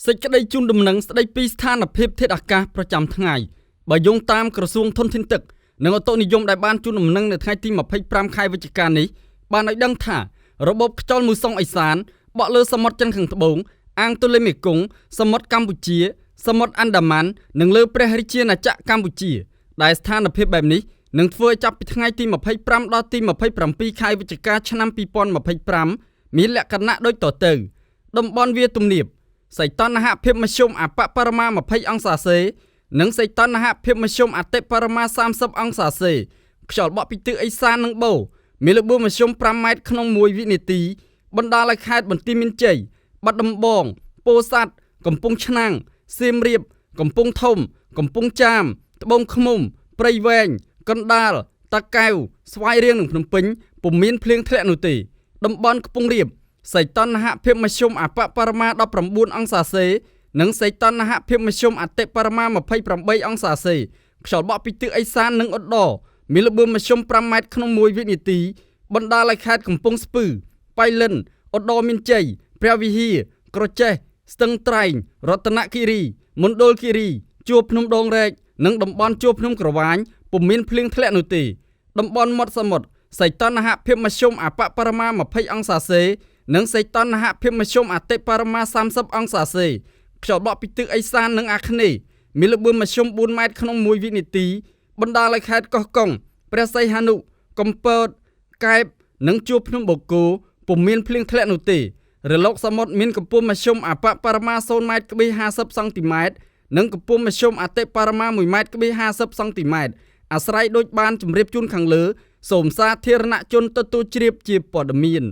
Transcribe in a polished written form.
សេចក្តីជូនដំណឹងស្តីពីស្ថានភាពធាតុអាកាសប្រចាំថ្ងៃបើយោងតាមក្រសួងធនធានទឹកនិងឧតុនិយមដែលបានជូនដំណឹងនៅថ្ងៃទី25ខែវិច្ឆិកានេះបានឲ្យដឹងថារបបខ្យល់មូសុងអេសានបក់លើសមុទ្រចិនខាងត្បូងអាងទន្លេមេគង្គសមុទ្រកម្ពុជាសមុទ្រអាន់ដាម៉ាន់និងលើព្រះរាជាណាចក្រកម្ពុជាដែលស្ថានភាពបែបនេះនឹងធ្វើឲ្យចាប់ពីថ្ងៃទី25ដល់ទី27ខែវិច្ឆិកាឆ្នាំ2025មានលក្ខណៈដូចតទៅតំបន់វាលទំនាបសីតុណ្ហភាពមធ្យមអបបរមា20អង្សាសេនិងសីតុណ្ហភាពមធ្យមអតិបរមា30អង្សាសេខ្យល់បក់ពីទិសឦសាននិងបូរមានល្បឿនមធ្យម5ម៉ែត្រក្នុង1វិនាទីបណ្ដាលឲ្យខេត្តបន្ទាយមានជ័យបាត់ដំបងពោធិ៍សាត់កំពង់ឆ្នាំងសៀមរាបកំពង់ធំកំពង់ចាមត្បូងឃ្មុំព្រៃវែងកណ្ដាលតាកែវស្វាយរៀងនិងភ្នំពេញពុំមានភ្លៀងធ្លាក់នោះទេតំបន់ខ្ពង់រាបសីតុណ្ហភាពមធ្យមអបបរមា19អង្សាសេនិងសីតុណ្ហភាពមធ្យមអតិបរមា28អង្សាសេខ្យល់បក់ពីទិសឦសាននិងឧត្តរមានល្បឿនមធ្យម5ម៉ែត្រក្នុង1វិនាទីបណ្ដាលឲ្យខេត្តកំពង់ស្ពឺប៉ៃលិនឧត្តរមានជ័យព្រះវិហារក្រចេះស្ទឹងត្រែងរតនគិរីមណ្ឌលគិរីជួរភ្នំដងរែកនិងតំបន់ជួរភ្នំក្រវាញពុំមានភ្លៀងធ្លាក់នោះទេតំបន់មាត់សមុទ្រសីតុណ្ហភាពមធ្យមអបបរមា20អង្សាសេនិងសីតុណ្ហភាពមធ្យមអតិបរមា30អង្សាសេខ្យល់បក់ពីទិសឦសាននិងអាគ្នេយ៍មានល្បឿនមធ្យម4ម៉ែត្រក្នុង1វិនាទីបណ្ដាលឲ្យខេត្តកោះកុងព្រះសីហនុកំពតកែបនិងជួរភ្នំបូកគោពុំមានភ្លៀងធ្លាក់នោះទេរលកសមុទ្រមានកម្ពស់មធ្យមអបបរមា0ម៉ែត្រ50សង់ទីម៉ែត្រនិងកម្ពស់មធ្យមអតិបរមា1ម៉ែត្រ50សង់ទីម៉ែត្រអាស្រ័យដូចបានជម្រាបជូនខាងលើសូមសាធារណជនទទួលជ្រាបជាព័ត៌មាន